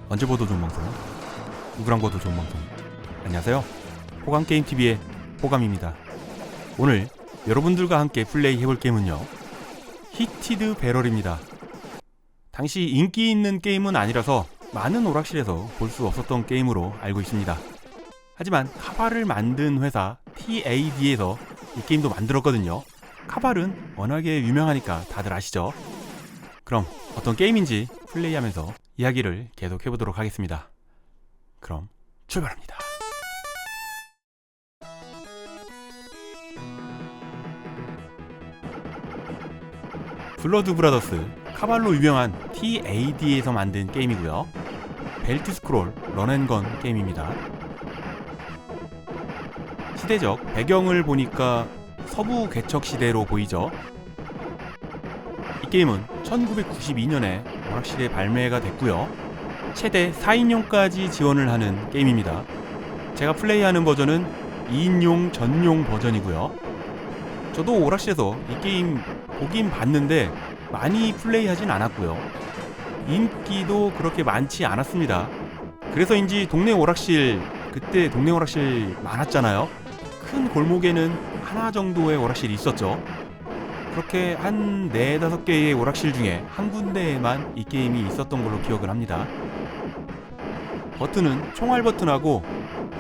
언제 봐도 좋은 방송, 누구랑 봐도 좋은 방송. 안녕하세요, 호감게임TV의 호감입니다. 오늘 여러분들과 함께 플레이 해볼 게임은요, 히티드 배럴입니다. 당시 인기 있는 게임은 아니라서 많은 오락실에서 볼 수 없었던 게임으로 알고 있습니다. 하지만 카발을 만든 회사 TAD에서 이 게임도 만들었거든요. 카발은 워낙에 유명하니까 다들 아시죠? 그럼 어떤 게임인지 플레이하면서 이야기를 계속 해보도록 하겠습니다. 그럼 출발합니다. 블러드 브라더스, 카발로 유명한 TAD에서 만든 게임이고요. 벨트 스크롤 런앤건 게임입니다. 시대적 배경을 보니까 서부 개척 시대로 보이죠. 이 게임은 1992년에 오락실에 발매가 됐고요. 최대 4인용까지 지원을 하는 게임입니다. 제가 플레이하는 버전은 2인용 전용 버전이고요. 저도 오락실에서 이 게임 보긴 봤는데 많이 플레이하진 않았고요. 인기도 그렇게 많지 않았습니다. 그래서인지 동네 오락실, 그때 동네 오락실 많았잖아요. 큰 골목에는 하나 정도의 오락실이 있었죠. 그렇게 한 4-5개의 오락실 중에 한 군데에만 이 게임이 있었던 걸로 기억을 합니다. 버튼은 총알 버튼하고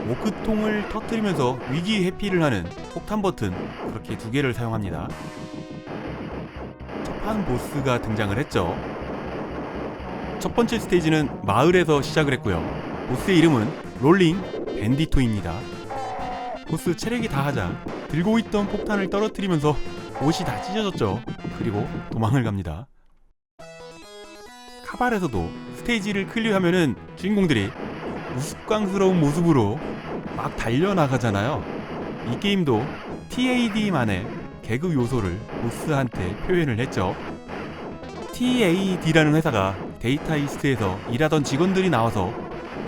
오크통을 터뜨리면서 위기 회피를 하는 폭탄 버튼, 그렇게 2개를 사용합니다. 첫판 보스가 등장을 했죠. 첫 번째 스테이지는 마을에서 시작을 했고요. 보스의 이름은 롤링 밴디토입니다. 보스 체력이 다하자 들고 있던 폭탄을 떨어뜨리면서 옷이 다 찢어졌죠. 그리고 도망을 갑니다. 카발에서도 스테이지를 클리어하면은 주인공들이 우스꽝스러운 모습으로 막 달려나가잖아요. 이 게임도 TAD만의 개그 요소를 보스한테 표현을 했죠. TAD라는 회사가 데이터 이스트에서 일하던 직원들이 나와서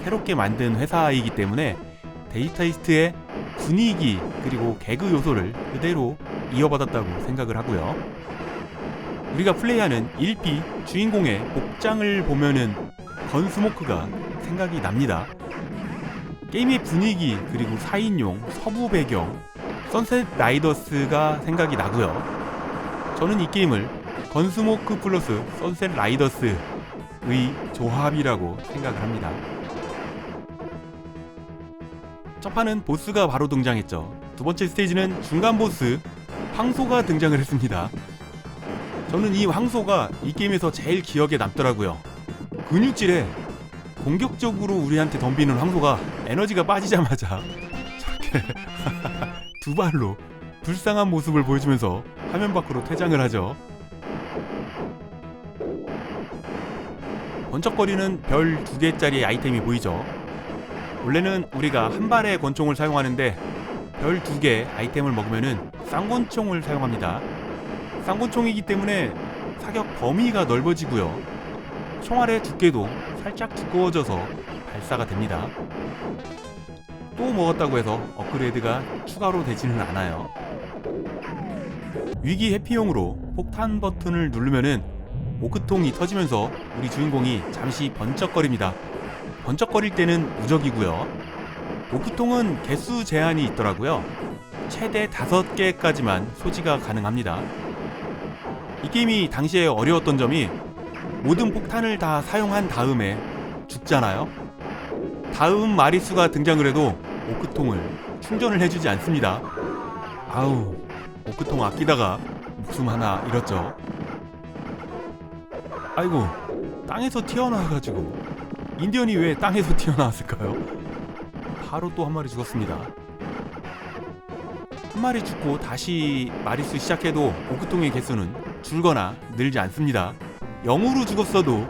새롭게 만든 회사이기 때문에 데이터 이스트의 분위기 그리고 개그 요소를 그대로 이어받았다고 생각을 하고요. 우리가 플레이하는 1피 주인공의 복장을 보면은 건스모크가 생각이 납니다. 게임의 분위기 그리고 4인용 서부 배경 선셋 라이더스가 생각이 나고요. 저는 이 게임을 건스모크 플러스 선셋 라이더스의 조합이라고 생각을 합니다. 첫 판은 보스가 바로 등장했죠. 두 번째 스테이지는 중간 보스 황소가 등장을 했습니다. 저는 이 황소가 이 게임에서 제일 기억에 남더라고요. 근육질에 공격적으로 우리한테 덤비는 황소가 에너지가 빠지자마자 저렇게 2발로 불쌍한 모습을 보여주면서 화면 밖으로 퇴장을 하죠. 번쩍거리는 별 2개짜리 아이템이 보이죠. 원래는 우리가 한 발의 권총을 사용하는데 별 2개 아이템을 먹으면은 쌍권총을 사용합니다. 쌍권총이기 때문에 사격 범위가 넓어지고요. 총알의 두께도 살짝 두꺼워져서 발사가 됩니다. 또 먹었다고 해서 업그레이드가 추가로 되지는 않아요. 위기 회피용으로 폭탄 버튼을 누르면은 오크통이 터지면서 우리 주인공이 잠시 번쩍거립니다. 번쩍거릴 때는 무적이고요. 오크통은 개수 제한이 있더라고요. 최대 5개까지만 소지가 가능합니다. 이 게임이 당시에 어려웠던 점이 모든 폭탄을 다 사용한 다음에 죽잖아요. 다음 마리수가 등장을 해도 오크통을 충전을 해주지 않습니다. 아우, 오크통 아끼다가 목숨 하나 잃었죠. 아이고, 땅에서 튀어나와가지고 인디언이 왜 땅에서 튀어나왔을까요? 바로 또 한 마리 죽었습니다. 한 마리 죽고 다시 마리수 시작해도 오크통의 개수는 줄거나 늘지 않습니다. 0으로 죽었어도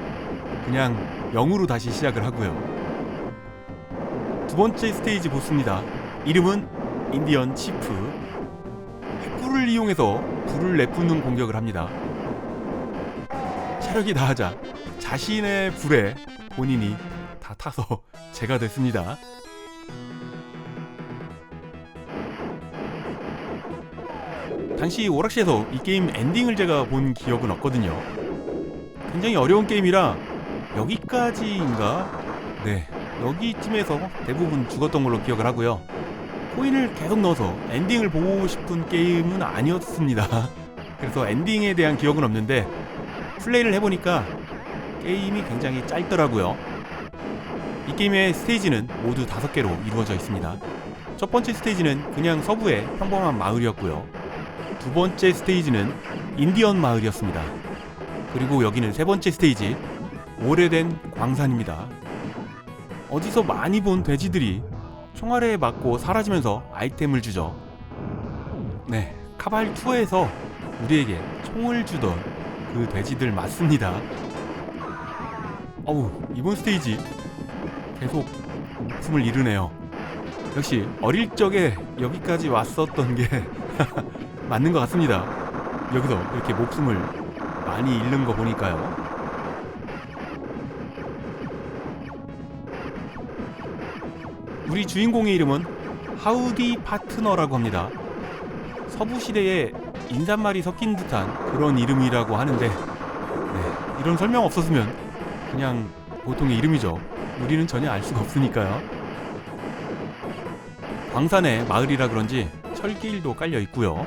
그냥 0으로 다시 시작을 하고요. 두 번째 스테이지 보스입니다. 이름은 인디언 치프. 횃불을 이용해서 불을 내뿜는 공격을 합니다. 체력이 다하자 자신의 불에 본인이 다 타서 제가 됐습니다. 당시 오락실에서 이 게임 엔딩을 제가 본 기억은 없거든요. 굉장히 어려운 게임이라 여기까지인가 네, 여기쯤에서 대부분 죽었던 걸로 기억을 하고요. 코인을 계속 넣어서 엔딩을 보고 싶은 게임은 아니었습니다. 그래서 엔딩에 대한 기억은 없는데 플레이를 해보니까 게임이 굉장히 짧더라고요. 이 게임의 스테이지는 모두 5개로 이루어져 있습니다. 첫 번째 스테이지는 그냥 서부의 평범한 마을이었고요. 두 번째 스테이지는 인디언 마을이었습니다. 그리고 여기는 세 번째 스테이지, 오래된 광산입니다. 어디서 많이 본 돼지들이 총알에 맞고 사라지면서 아이템을 주죠. 네, 카발 투어에서 우리에게 총을 주던 그 돼지들 맞습니다. 어우, 이번 스테이지 계속 목숨을 잃으네요. 역시 어릴 적에 여기까지 왔었던 게 맞는 것 같습니다. 여기서 이렇게 목숨을 많이 잃는 거 보니까요. 우리 주인공의 이름은 하우디 파트너라고 합니다. 서부 시대에 인사말이 섞인 듯한 그런 이름이라고 하는데, 네, 이런 설명 없었으면 그냥 보통의 이름이죠. 우리는 전혀 알 수가 없으니까요. 광산의 마을이라 그런지 철길도 깔려 있고요.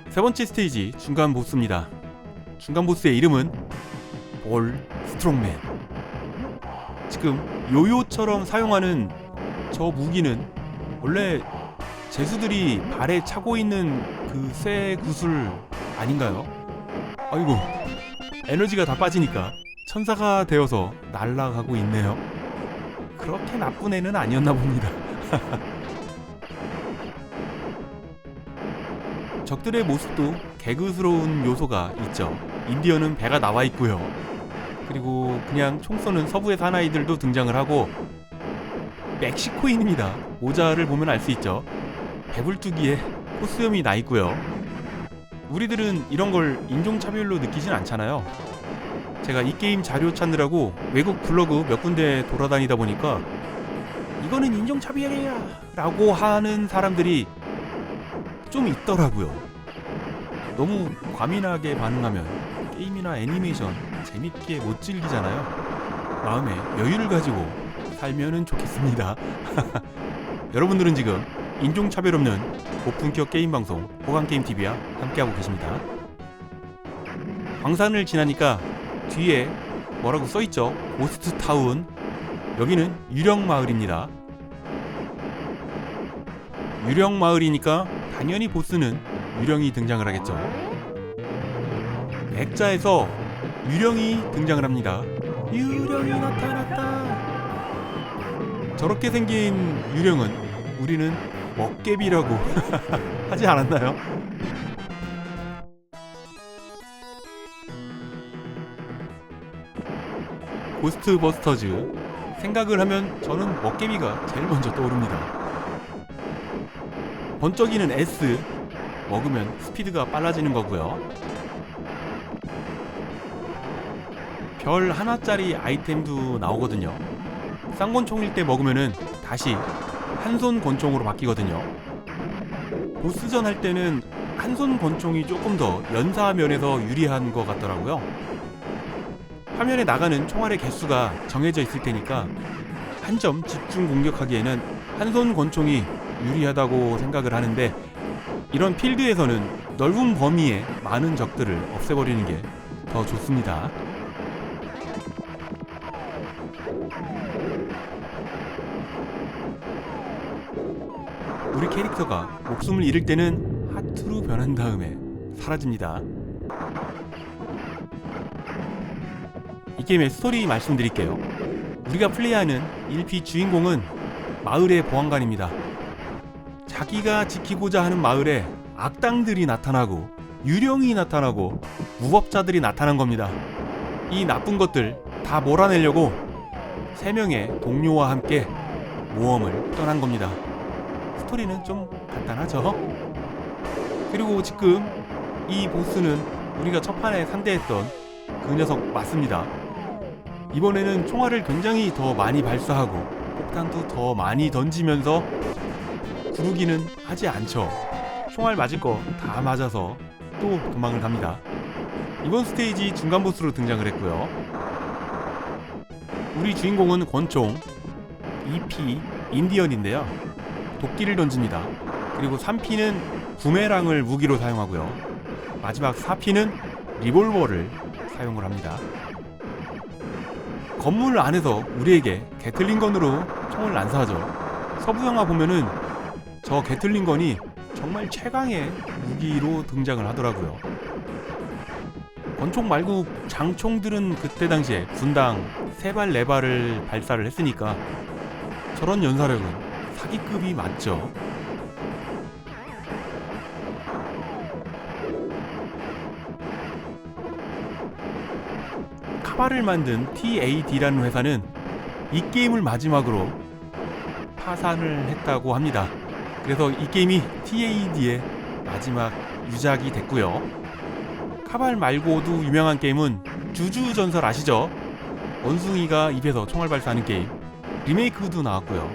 세 번째 스테이지 중간 보스입니다. 중간 보스의 이름은 볼 스트롱맨. 지금 요요처럼 사용하는 저 무기는 원래 제수들이 발에 차고 있는 그 쇠 구슬 아닌가요? 아이고, 에너지가 다 빠지니까 천사가 되어서 날아가고 있네요. 그렇게 나쁜 애는 아니었나 봅니다. 적들의 모습도 개그스러운 요소가 있죠. 인디언은 배가 나와 있고요. 그리고 그냥 총 쏘는 서부의 사나이들도 등장을 하고, 멕시코인입니다. 모자를 보면 알 수 있죠. 배불뚝이에 코수염이 나 있고요. 우리들은 이런 걸 인종차별로 느끼진 않잖아요. 제가 이 게임 자료 찾느라고 외국 블로그 몇 군데 돌아다니다 보니까 이거는 인종차별이야 라고 하는 사람들이 좀 있더라고요. 너무 과민하게 반응하면 게임이나 애니메이션 재밌게 못 즐기잖아요. 마음에 여유를 가지고 살면은 좋겠습니다. 여러분들은 지금 인종차별 없는 고품격 게임 방송 호감게임TV와 함께하고 계십니다. 광산을 지나니까 뒤에 뭐라고 써있죠? 고스트타운. 여기는 유령마을입니다. 유령마을이니까 당연히 보스는 유령이 등장을 하겠죠. 액자에서 유령이 등장을 합니다. 유령이 나타났다. 저렇게 생긴 유령은 우리는 먹개비라고 하지 않았나요? 고스트버스터즈 생각을 하면 저는 먹개비가 제일 먼저 떠오릅니다. 번쩍이는 S 먹으면 스피드가 빨라지는 거고요. 별 하나짜리 아이템도 나오거든요. 쌍권총일 때 먹으면은 다시 한손 권총으로 바뀌거든요. 보스전 할 때는 한손 권총이 조금 더 연사 면에서 유리한 것 같더라고요. 화면에 나가는 총알의 개수가 정해져 있을 테니까 한 점 집중 공격하기에는 한손 권총이 유리하다고 생각을 하는데, 이런 필드에서는 넓은 범위에 많은 적들을 없애버리는 게 더 좋습니다. 우리 캐릭터가 목숨을 잃을 때는 하트로 변한 다음에 사라집니다. 이 게임의 스토리 말씀드릴게요. 우리가 플레이하는 1피 주인공은 마을의 보안관입니다. 자기가 지키고자 하는 마을에 악당들이 나타나고 유령이 나타나고 무법자들이 나타난 겁니다. 이 나쁜 것들 다 몰아내려고 3명의 동료와 함께 모험을 떠난 겁니다. 스토리는 좀 간단하죠? 그리고 지금 이 보스는 우리가 첫판에 상대했던 그 녀석 맞습니다. 이번에는 총알을 굉장히 더 많이 발사하고 폭탄도 더 많이 던지면서 구르기는 하지 않죠. 총알 맞을 거 다 맞아서 또 도망을 갑니다. 이번 스테이지 중간 보스로 등장을 했고요. 우리 주인공은 권총 EP 인디언인데요. 도끼를 던집니다. 그리고 3P는 부메랑을 무기로 사용하고요. 마지막 4P는 리볼버를 사용을 합니다. 건물 안에서 우리에게 게틀링건으로 총을 난사하죠. 서부 영화 보면은 저 게틀링건이 정말 최강의 무기로 등장을 하더라고요. 권총 말고 장총들은 그때 당시에 분당 3발 4발을 발사를 했으니까 저런 연사력은 사기급이 맞죠. 카바를 만든 TAD라는 회사는 이 게임을 마지막으로 파산을 했다고 합니다. 그래서 이 게임이 TAD의 마지막 유작이 됐고요. 카발 말고도 유명한 게임은 주주전설 아시죠? 원숭이가 입에서 총알 발사하는 게임 리메이크도 나왔고요.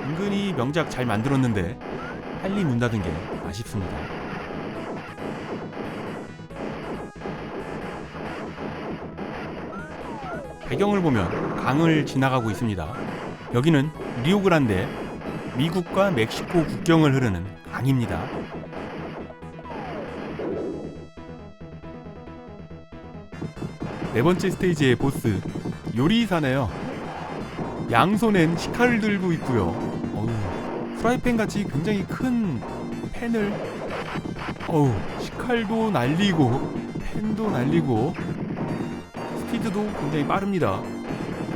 은근히 명작 잘 만들었는데 빨리 문 닫은 게 아쉽습니다. 배경을 보면 강을 지나가고 있습니다. 여기는 리오그란데, 미국과 멕시코 국경을 흐르는 강입니다. 네 번째 스테이지의 보스 요리사네요. 양손엔 식칼을 들고 있고요. 프라이팬 같이 굉장히 큰 팬을 식칼도 날리고 팬도 날리고 스피드도 굉장히 빠릅니다.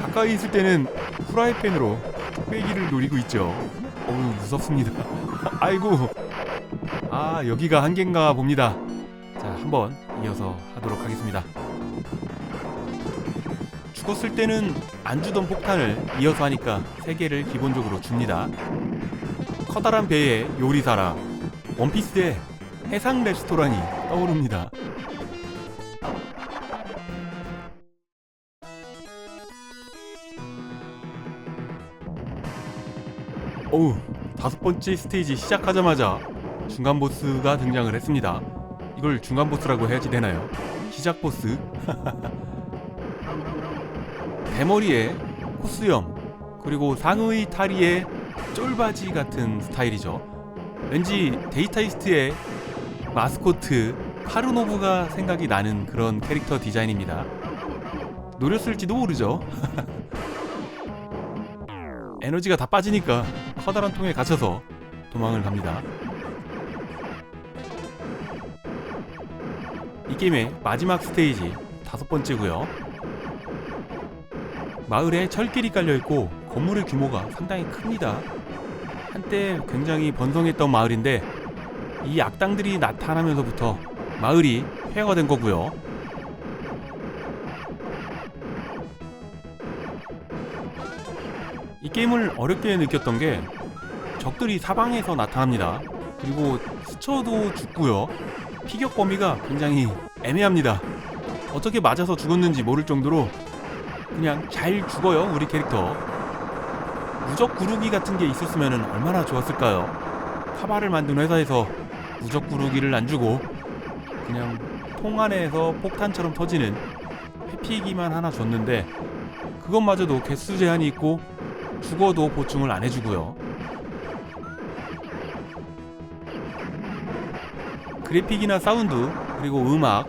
가까이 있을 때는 프라이팬으로 뚝배기를 노리고 있죠. 무섭습니다. 아이고, 여기가 한계인가 봅니다. 자, 한번 이어서 하도록 하겠습니다. 죽었을 때는 안 주던 폭탄을 이어서 하니까 3개를 기본적으로 줍니다. 커다란 배의 요리사라 원피스의 해상 레스토랑이 떠오릅니다. 다섯 번째 스테이지 시작하자마자 중간 보스가 등장을 했습니다. 이걸 중간 보스라고 해야지 되나요? 시작 보스. 대머리에 코수염, 그리고 상의 타리에 쫄바지 같은 스타일이죠. 왠지 데이타이스트의 마스코트 카르노브가 생각이 나는 그런 캐릭터 디자인입니다. 노렸을지도 모르죠. 에너지가 다 빠지니까 커다란 통에 갇혀서 도망을 갑니다. 이 게임의 마지막 스테이지 5번째고요. 마을에 철길이 깔려있고 건물의 규모가 상당히 큽니다. 한때 굉장히 번성했던 마을인데 이 악당들이 나타나면서부터 마을이 폐허가 된 거고요. 이 게임을 어렵게 느꼈던 게 적들이 사방에서 나타납니다. 그리고 스쳐도 죽고요. 피격 범위가 굉장히 애매합니다. 어떻게 맞아서 죽었는지 모를 정도로 그냥 잘 죽어요, 우리 캐릭터. 무적 구르기 같은 게 있었으면 얼마나 좋았을까요? 카바를 만든 회사에서 무적 구르기를 안 주고 그냥 통 안에서 폭탄처럼 터지는 회피기만 하나 줬는데 그것마저도 개수 제한이 있고 죽어도 보충을 안 해주고요. 그래픽이나 사운드, 그리고 음악,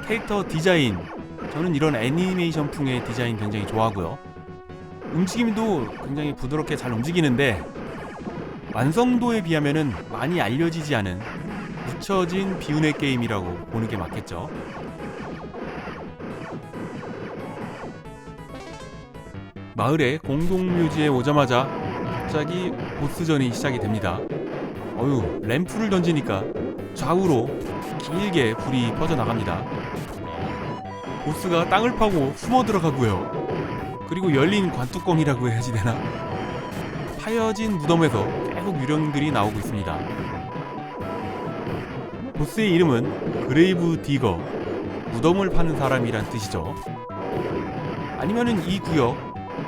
캐릭터 디자인, 저는 이런 애니메이션풍의 디자인 굉장히 좋아하고요. 움직임도 굉장히 부드럽게 잘 움직이는데 완성도에 비하면은 많이 알려지지 않은 묻혀진 비운의 게임이라고 보는 게 맞겠죠. 마을의 공동묘지에 오자마자 갑자기 보스전이 시작이 됩니다. 램프를 던지니까 좌우로 길게 불이 퍼져나갑니다. 보스가 땅을 파고 숨어 들어가고요. 그리고 열린 관뚜껑이라고 해야지 되나? 파여진 무덤에서 계속 유령들이 나오고 있습니다. 보스의 이름은 그레이브 디거, 무덤을 파는 사람이란 뜻이죠. 아니면은 이 구역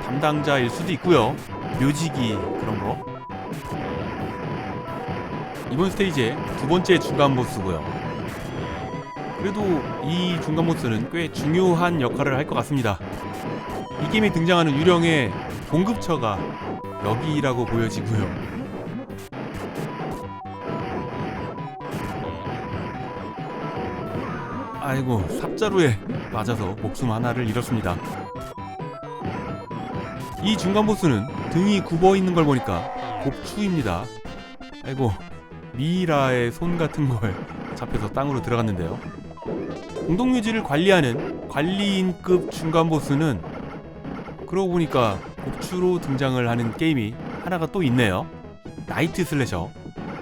담당자일 수도 있고요. 묘지기 그런 거. 이번 스테이지의 2번째 중간 보스고요. 그래도 이 중간 보스는 꽤 중요한 역할을 할 것 같습니다. 이 게임에 등장하는 유령의 공급처가 여기라고 보여지고요. 아이고, 삽자루에 맞아서 목숨 하나를 잃었습니다. 이 중간 보스는 등이 굽어 있는 걸 보니까 곱추입니다. 아이고, 미이라의 손 같은 거에 잡혀서 땅으로 들어갔는데요. 공동묘지를 관리하는 관리인급 중간 보스는 그러고 보니까 곱추로 등장을 하는 게임이 하나가 또 있네요. 나이트 슬래셔.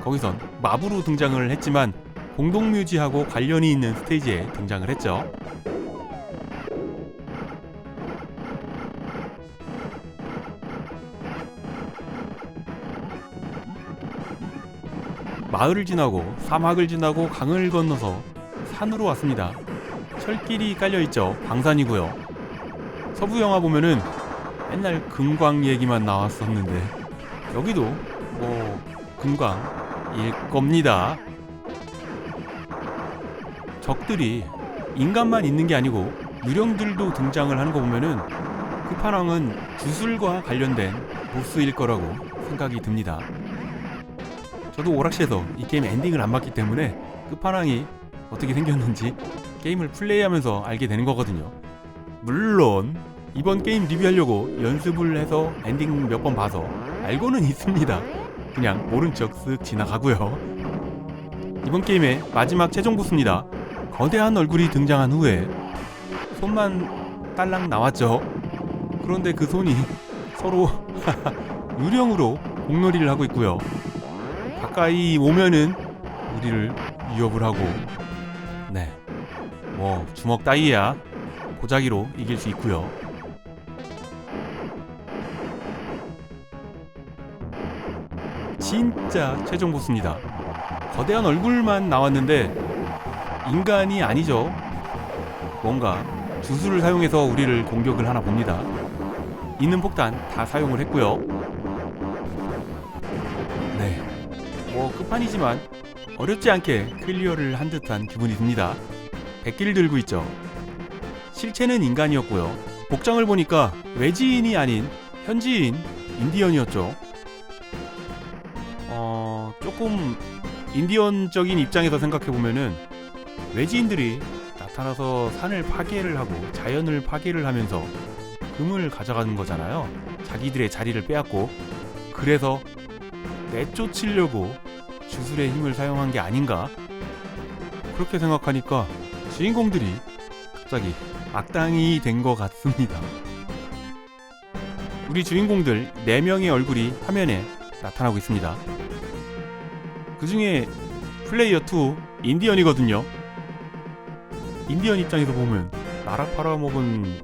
거기선 맙으로 등장을 했지만 공동묘지하고 관련이 있는 스테이지에 등장을 했죠. 마을을 지나고 사막을 지나고 강을 건너서 산으로 왔습니다. 철길이 깔려있죠. 광산이고요. 서부 영화 보면은 옛날 금광 얘기만 나왔었는데 여기도 뭐 금광일 겁니다. 적들이 인간만 있는 게 아니고 유령들도 등장을 하는 거 보면은 끝판왕은 주술과 관련된 보스일 거라고 생각이 듭니다. 저도 오락실에서 이 게임 엔딩을 안 봤기 때문에 끝판왕이 어떻게 생겼는지 게임을 플레이하면서 알게 되는 거거든요. 물론 이번 게임 리뷰하려고 연습을 해서 엔딩 몇 번 봐서 알고는 있습니다. 그냥 모른 척 쓱 지나가고요. 이번 게임의 마지막 최종 보스입니다. 거대한 얼굴이 등장한 후에 손만 딸랑 나왔죠. 그런데 그 손이 서로 유령으로 공놀이를 하고 있고요. 가까이 오면은 우리를 위협을 하고, 네, 뭐 주먹 따위야 고자기로 이길 수 있고요. 진짜 최종 보스입니다. 거대한 얼굴만 나왔는데 인간이 아니죠. 뭔가 주술을 사용해서 우리를 공격을 하나 봅니다. 있는 폭탄 다 사용을 했고요. 네, 뭐 끝판이지만 어렵지 않게 클리어를 한 듯한 기분이 듭니다. 백기를 들고 있죠. 실체는 인간이었고요. 복장을 보니까 외지인이 아닌 현지인 인디언이었죠. 조금 인디언적인 입장에서 생각해보면은 외지인들이 나타나서 산을 파괴를 하고 자연을 파괴를 하면서 금을 가져가는 거잖아요. 자기들의 자리를 빼앗고, 그래서 내쫓으려고 주술의 힘을 사용한 게 아닌가? 그렇게 생각하니까 주인공들이 갑자기 악당이 된 것 같습니다. 우리 주인공들 4명의 얼굴이 화면에 나타나고 있습니다. 그 중에 플레이어 2 인디언이거든요. 인디언 입장에서 보면 나락 팔아먹은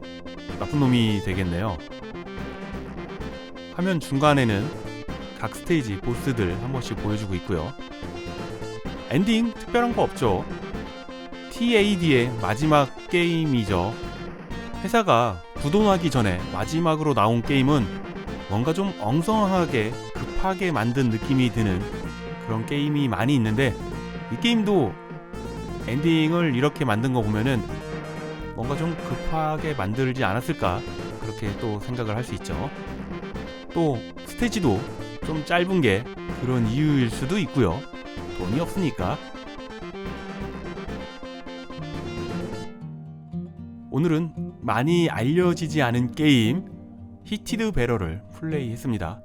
나쁜 놈이 되겠네요. 화면 중간에는 각 스테이지 보스들 한 번씩 보여주고 있고요. 엔딩 특별한 거 없죠. TAD의 마지막 게임이죠. 회사가 부도나기 전에 마지막으로 나온 게임은 뭔가 좀 엉성하게 급하게 만든 느낌이 드는 그런 게임이 많이 있는데, 이 게임도 엔딩을 이렇게 만든 거 보면은 뭔가 좀 급하게 만들지 않았을까, 그렇게 또 생각을 할 수 있죠. 또 스테이지도 좀 짧은 게 그런 이유일 수도 있고요. 돈이 없으니까. 오늘은 많이 알려지지 않은 게임 히티드 베러를 플레이했습니다.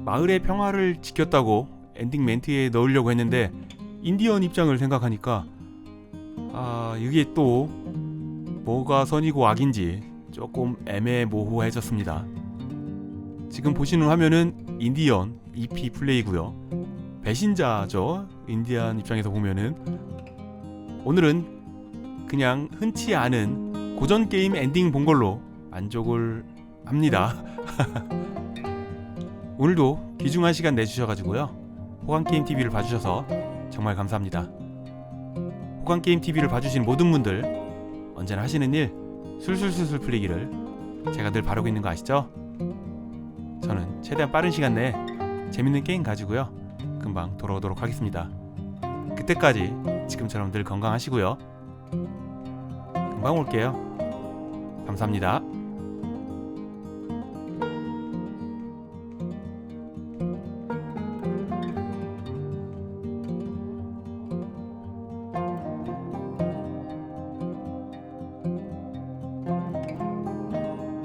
마을의 평화를 지켰다고 엔딩 멘트에 넣으려고 했는데 인디언 입장을 생각하니까 이게 또 뭐가 선이고 악인지 조금 애매모호해졌습니다. 지금 보시는 화면은 인디언 EP 플레이고요. 배신자죠. 인디언 입장에서 보면은. 오늘은 그냥 흔치 않은 고전 게임 엔딩 본 걸로 만족을 합니다. 오늘도 귀중한 시간 내주셔가지고요. 호감게임TV를 봐주셔서 정말 감사합니다. 호감게임TV를 봐주신 모든 분들 언제나 하시는 일 술술술술 풀리기를 제가 늘 바라고 있는 거 아시죠? 저는 최대한 빠른 시간 내에 재밌는 게임 가지고요. 금방 돌아오도록 하겠습니다. 그때까지 지금처럼 늘 건강하시고요. 금방 올게요. 감사합니다.